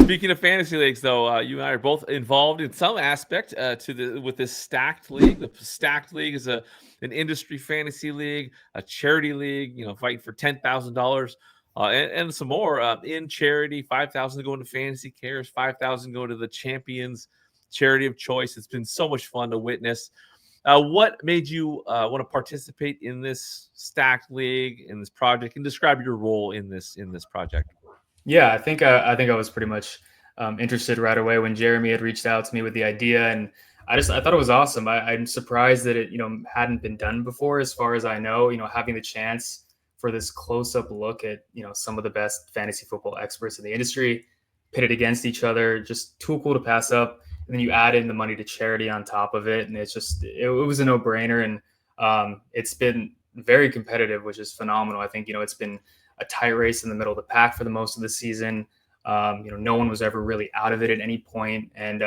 Speaking of fantasy leagues, though, you and I are both involved in some aspect with this stacked league. The stacked league is an industry fantasy league, a charity league. Fighting for $10,000 and some more in charity. 5,000 going to Fantasy Cares, 5,000 go to the Champions charity of choice. It's been so much fun to witness. What made you want to participate in this stacked league, in this project, and describe your role in this project? Yeah, I think I was pretty much interested right away when Jeremy had reached out to me with the idea, and I thought it was awesome. I'm surprised that it hadn't been done before, as far as I know. Having the chance for this close up look at some of the best fantasy football experts in the industry pitted against each other, just too cool to pass up. And then you add in the money to charity on top of it, and it was a no brainer, and it's been very competitive, which is phenomenal. I think it's been a tight race in the middle of the pack for the most of the season. No one was ever really out of it at any point. And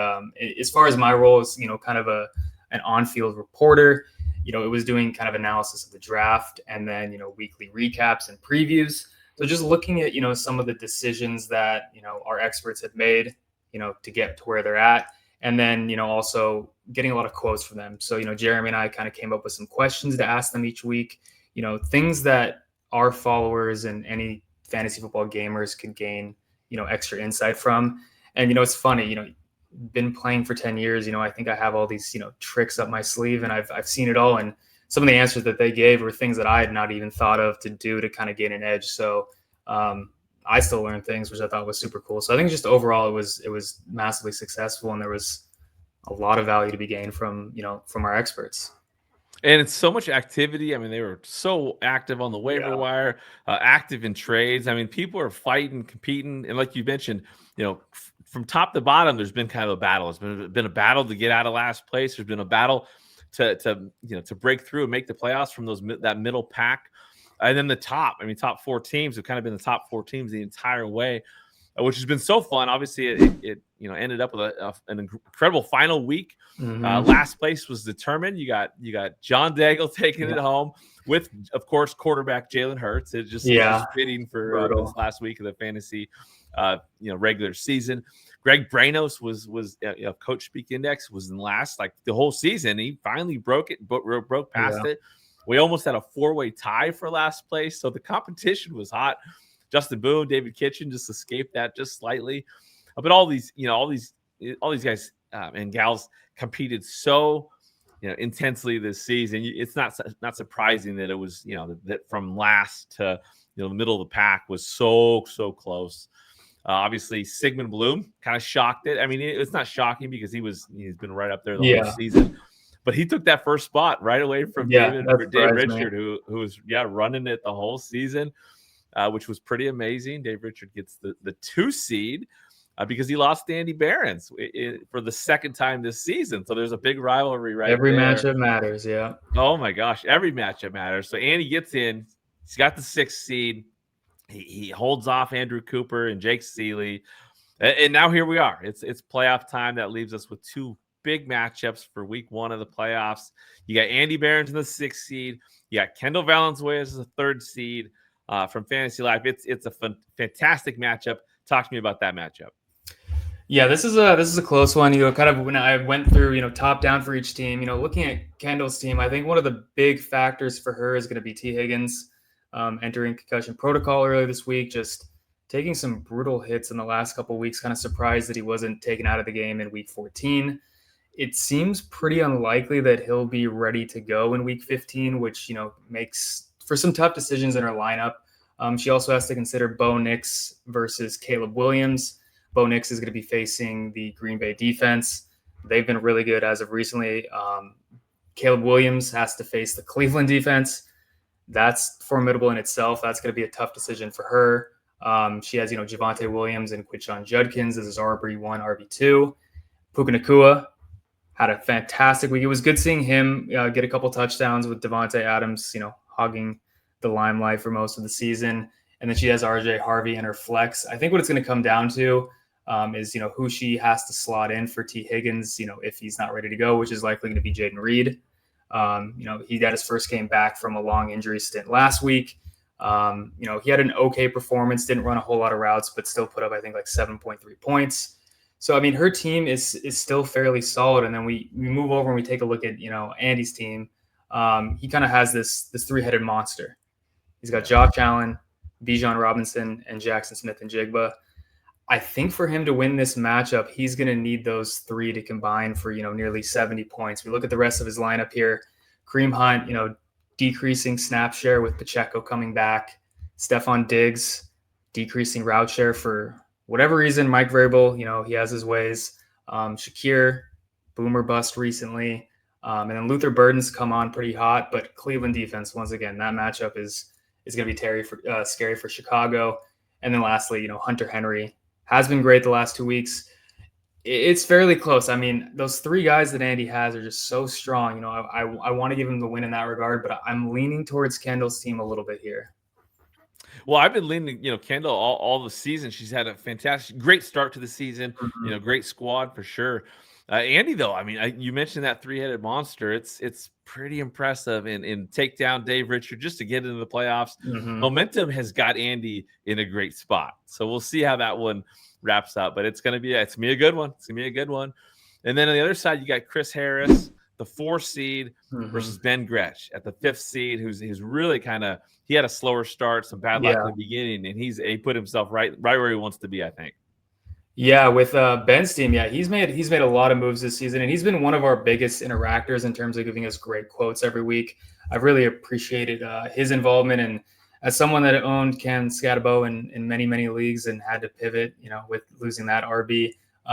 as far as my role is, kind of an on-field reporter, it was doing kind of analysis of the draft and then, weekly recaps and previews. So just looking at, some of the decisions that, our experts have made, to get to where they're at. And then, also getting a lot of quotes from them. So, Jeremy and I kind of came up with some questions to ask them each week, things that our followers and any fantasy football gamers could gain, extra insight from. And, it's funny, been playing for 10 years, I think I have all these, tricks up my sleeve, and I've seen it all. And some of the answers that they gave were things that I had not even thought of to do to kind of gain an edge. So I still learned things, which I thought was super cool. So I think just overall, it was massively successful, and there was a lot of value to be gained from our experts. And it's so much activity. I mean, they were so active on the waiver wire, active in trades. I mean, people are fighting, competing, and like you mentioned, from top to bottom, there's been kind of a battle. It's been a battle to get out of last place. There's been a battle to break through and make the playoffs from that middle pack, and then the top. I mean, top four teams have kind of been the top four teams the entire way, which has been so fun. Obviously, it ended up with an incredible final week. Mm-hmm. Last place was determined. You got John Daigle taking it home with, of course, quarterback Jalen Hurts. It just fitting for this last week of the fantasy, regular season. Greg Brainos was Coach Speak Index was in last like the whole season. He finally broke past it. We almost had a 4-way tie for last place, so the competition was hot. Justin Boone, David Kitchen just escaped that just slightly, but all these guys and gals competed so intensely this season. It's not surprising that it was that from last to the middle of the pack was so close. Obviously, Sigmund Bloom kind of shocked it. I mean, it's not shocking because he's been right up there the whole season. But he took that first spot right away from Dave Richard, who was running it the whole season. Which was pretty amazing. Dave Richard gets the 2 seed because he lost to Andy Behrens for the second time this season. So there's a big rivalry Every there. matchup matters, yeah. Oh my gosh, every matchup matters. So Andy gets in. He's got the 6th seed. He holds off Andrew Cooper and Jake Seeley. And now here we are. It's playoff time. That leaves us with 2 big matchups for week 1 of the playoffs. You got Andy Behrens in the 6th seed. You got Kendall Valenzuela as the 3rd seed. From Fantasy Life, it's a fantastic matchup. Talk to me about that matchup. Yeah, this is a close one. Kind of when I went through, top down for each team. Looking at Kendall's team, I think one of the big factors for her is going to be T. Higgins entering concussion protocol earlier this week. Just taking some brutal hits in the last couple of weeks. Kind of surprised that he wasn't taken out of the game in week 14. It seems pretty unlikely that he'll be ready to go in week 15, which makes for some tough decisions in her lineup. She also has to consider Bo Nix versus Caleb Williams. Bo Nix is going to be facing the Green Bay defense. They've been really good as of recently. Caleb Williams has to face the Cleveland defense. That's formidable in itself. That's going to be a tough decision for her. She has, Javonte Williams and Quinshon Judkins as his RB1, RB2. Puka Nacua had a fantastic week. It was good seeing him get a couple touchdowns with Devontae Adams, hogging the limelight for most of the season. And then she has RJ Harvey in her flex. I think what it's going to come down to is, who she has to slot in for T. Higgins, if he's not ready to go, which is likely going to be Jaden Reed. He got his first game back from a long injury stint last week. He had an okay performance, didn't run a whole lot of routes, but still put up, I think, like 7.3 points. So, I mean, her team is still fairly solid. And then we move over and we take a look at, Andy's team. He kind of has this three-headed monster. He's got Josh Allen, Bijan Robinson, and Jackson Smith and Jigba. I think for him to win this matchup, he's going to need those three to combine for, nearly 70 points. We look at the rest of his lineup here. Kareem Hunt, decreasing snap share with Pacheco coming back. Stephon Diggs, decreasing route share for whatever reason. Mike Vrabel, he has his ways. Shakir, boomer bust recently. And then Luther Burden's come on pretty hot, but Cleveland defense, once again, that matchup is going to be scary for Chicago. And then lastly, Hunter Henry has been great the last 2 weeks. It's fairly close. I mean, those three guys that Andy has are just so strong. I want to give him the win in that regard, but I'm leaning towards Kendall's team a little bit here. Well, I've been leaning, Kendall all the season. She's had a great start to the season. Mm-hmm. Great squad for sure. Andy, though, I mean, you mentioned that three-headed monster. It's pretty impressive in take down Dave Richard just to get into the playoffs. Mm-hmm. Momentum has got Andy in a great spot. So we'll see how that one wraps up. But it's gonna be a good one. It's gonna be a good one. And then on the other side, you got Chris Harris, the 4 seed, versus Ben Gretsch at the 5th seed, who's really he had a slower start, some bad luck in the beginning, and he put himself right where he wants to be, I think. Yeah, with Ben's team, he's made a lot of moves this season, and he's been one of our biggest interactors in terms of giving us great quotes every week. I've really appreciated his involvement, and as someone that owned Ken Scatabo in many, many leagues and had to pivot, with losing that RB,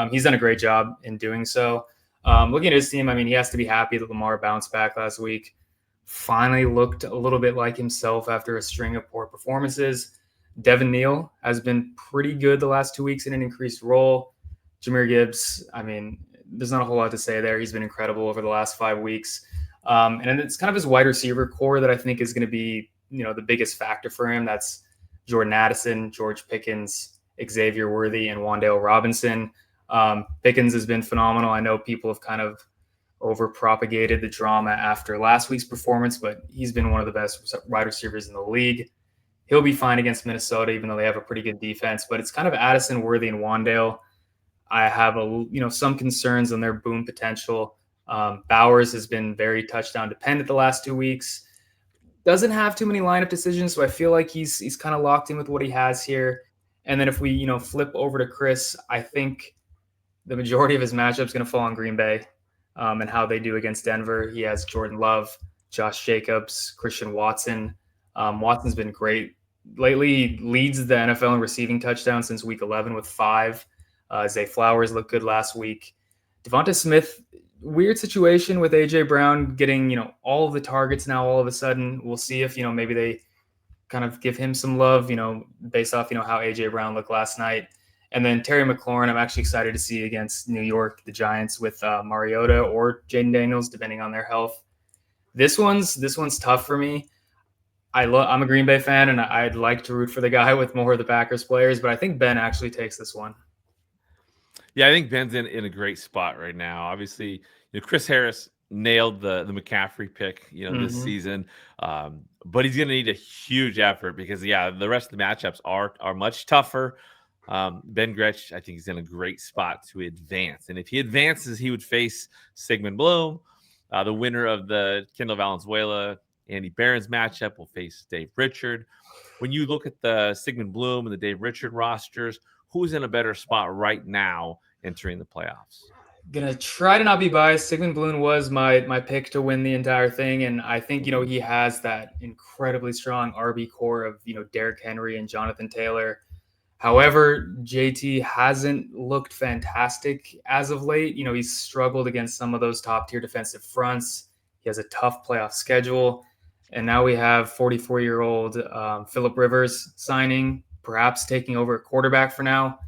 he's done a great job in doing so. Looking at his team, I mean, he has to be happy that Lamar bounced back last week. Finally looked a little bit like himself after a string of poor performances. Devin Neal has been pretty good the last 2 weeks in an increased role. Jahmyr Gibbs, I mean, there's not a whole lot to say there. He's been incredible over the last 5 weeks. And it's kind of his wide receiver core that I think is going to be, the biggest factor for him. That's Jordan Addison, George Pickens, Xavier Worthy, and Wan'Dale Robinson. Pickens has been phenomenal. I know people have kind of over-propagated the drama after last week's performance, but he's been one of the best wide receivers in the league. He'll be fine against Minnesota, even though they have a pretty good defense. But it's kind of Addison, Worthy, and Wan'Dale. I have some concerns on their boom potential. Bowers has been very touchdown dependent the last 2 weeks. Doesn't have too many lineup decisions, so I feel like he's kind of locked in with what he has here. And then if we flip over to Chris, I think the majority of his matchup is going to fall on Green Bay and how they do against Denver. He has Jordan Love, Josh Jacobs, Christian Watson. Watson's been great lately. He leads the NFL in receiving touchdowns since week 11 with 5. Zay Flowers looked good last week. Devonta Smith, weird situation with AJ Brown getting, all of the targets now all of a sudden. We'll see if, maybe they kind of give him some love, based off, how AJ Brown looked last night. And then Terry McLaurin, I'm actually excited to see against New York, the Giants, with Mariota or Jaden Daniels, depending on their health. This one's tough for me. I'm a Green Bay fan, and I'd like to root for the guy with more of the Packers players, but I think Ben actually takes this one. Yeah, I think Ben's in a great spot right now. Obviously, Chris Harris nailed the McCaffrey pick, this season, but he's going to need a huge effort because, the rest of the matchups are much tougher. Ben Gretsch, I think he's in a great spot to advance, and if he advances, he would face Sigmund Bloom, the winner of the Kendall Valenzuela Andy Behrens matchup will face Dave Richard. When you look at the Sigmund Bloom and the Dave Richard rosters, who's in a better spot right now entering the playoffs? Gonna try to not be biased. Sigmund Bloom was my pick to win the entire thing, and I think he has that incredibly strong RB core of Derrick Henry and Jonathan Taylor. However, JT hasn't looked fantastic as of late. He's struggled against some of those top tier defensive fronts. He has a tough playoff schedule. And now we have 44-year-old Phillip Rivers signing, perhaps taking over at quarterback for now.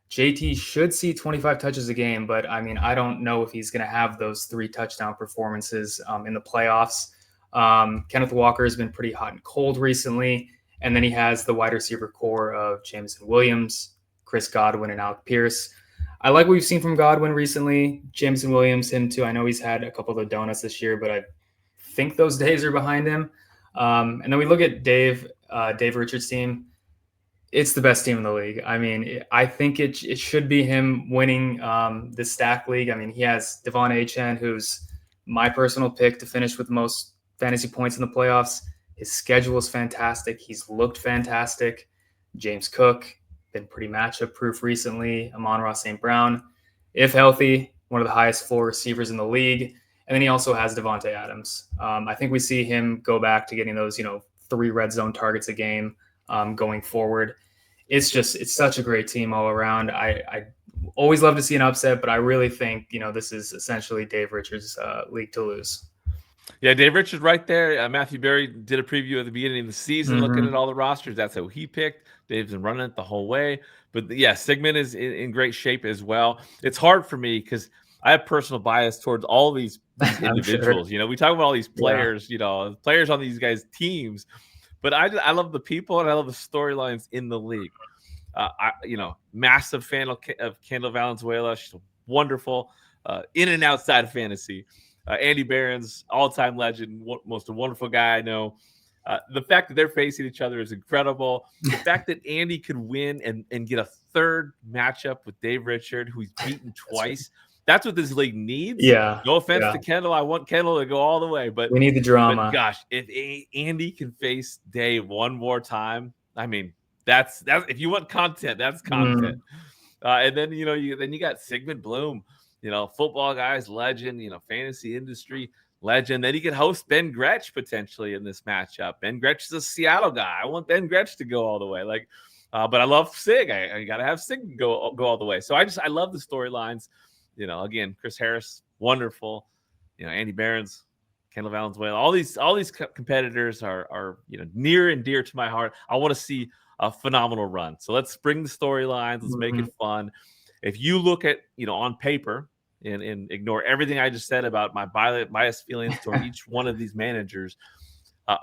JT should see 25 touches a game, but I don't know if he's going to have those 3 touchdown performances in the playoffs. Kenneth Walker has been pretty hot and cold recently. And then he has the wide receiver core of Jameson Williams, Chris Godwin, and Alec Pierce. I like what we've seen from Godwin recently. Jameson Williams, him too. I know he's had a couple of donuts this year, but I think those days are behind him. And then we look at Dave. Dave Richards' team, it's the best team in the league. I mean, I think it should be him winning the Stack League. I mean, he has Devon Achane, who's my personal pick to finish with the most fantasy points in the playoffs. His schedule is fantastic. He's looked fantastic. James Cook, been pretty matchup proof recently. Amon-Ra St. Brown, if healthy, one of the highest floor receivers in the league. And then he also has Devontae Adams. I think we see him go back to getting those, 3 red zone targets a game going forward. It's such a great team all around. I always love to see an upset, but I really think, this is essentially Dave Richards' league to lose. Yeah, Dave Richards right there. Matthew Berry did a preview at the beginning of the season, looking at all the rosters. That's who he picked. Dave's been running it the whole way. But yeah, Sigmund is in great shape as well. It's hard for me because I have personal bias towards all these individuals. Sure. We talk about all these players, players on these guys' teams. But I love the people and I love the storylines in the league. Massive fan of Kendall Valenzuela. She's wonderful in and outside of fantasy. Andy Behrens, all-time legend, most wonderful guy I know. The fact that they're facing each other is incredible. The fact that Andy could win and get a third matchup with Dave Richard, who he's beaten twice. That's what this league needs. Yeah. No offense to Kendall. I want Kendall to go all the way. But we need the drama. But gosh, if Andy can face Dave one more time, I mean, that's if you want content, that's content. And then you got Sigmund Bloom, football guys, legend, fantasy industry legend. Then you can host Ben Gretsch potentially in this matchup. Ben Gretsch is a Seattle guy. I want Ben Gretsch to go all the way. But I love Sig. I got to have Sig go all the way. So I love the storylines. Again, Chris Harris, wonderful. Andy Behrens, Kendall Valenzuela, all these competitors are near and dear to my heart. I want to see a phenomenal run. So let's bring the storylines. Let's make it fun. If you look at on paper and ignore everything I just said about my biased feelings toward each one of these managers,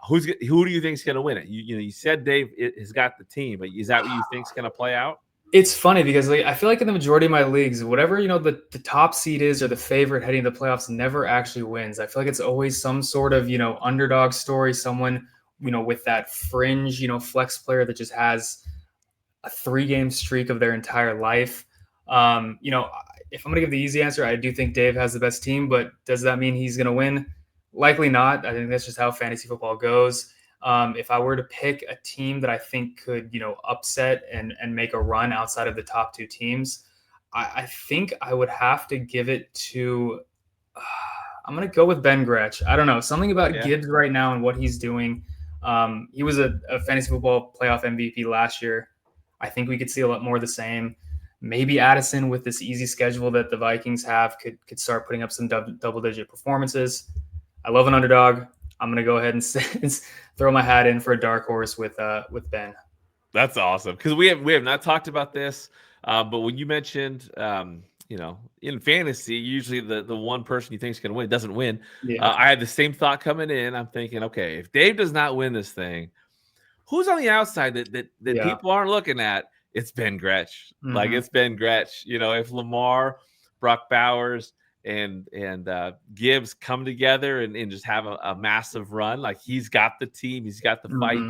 who do you think is going to win it? You said Dave has got the team, but is that what you think is going to play out? It's funny because I feel like in the majority of my leagues, whatever the top seed is or the favorite heading to the playoffs never actually wins. I feel like it's always some sort of underdog story, someone with that fringe flex player that just has a 3-game streak of their entire life. If I'm gonna give the easy answer, I do think Dave has the best team, but does that mean he's gonna win? Likely not. I think that's just how fantasy football goes. If I were to pick a team that I think could, upset and make a run outside of the top 2 teams, I think I would have to give it to I'm going to go with Ben Gretsch. I don't know. Something about Gibbs right now and what he's doing. He was a fantasy football playoff MVP last year. I think we could see a lot more of the same. Maybe Addison with this easy schedule that the Vikings have could start putting up some double-digit performances. I love an underdog. I'm going to go ahead and throw my hat in for a dark horse with Ben. That's awesome because we have not talked about this, but when you mentioned, in fantasy, usually the one person you think is going to win doesn't win. Yeah. I had the same thought coming in. I'm thinking, okay, if Dave does not win this thing, who's on the outside that people aren't looking at? It's Ben Gretsch. Like it's Ben Gretsch. If Lamar, Brock Bowers, and Gibbs come together and just have a massive run, like he's got the team, he's got the fight.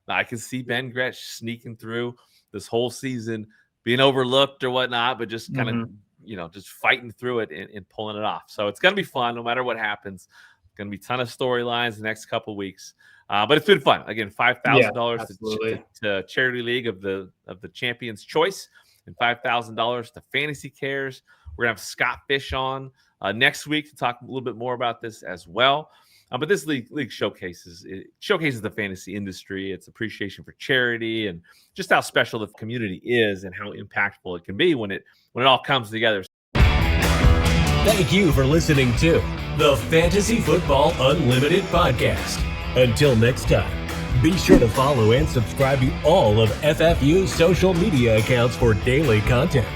I can see Ben Gretsch sneaking through this whole season, being overlooked or whatnot, but just kind of just fighting through it and pulling it off. So it's gonna be fun no matter what happens. Gonna be a ton of storylines the next couple weeks. But it's been fun. Again, $5,000 to Charity League of the Champions Choice and $5,000 to Fantasy Cares. We're going to have Scott Fish on next week to talk a little bit more about this as well. But this league showcases the fantasy industry, its appreciation for charity, and just how special the community is and how impactful it can be when it all comes together. Thank you for listening to the Fantasy Football Unlimited podcast. Until next time, be sure to follow and subscribe to all of FFU's social media accounts for daily content.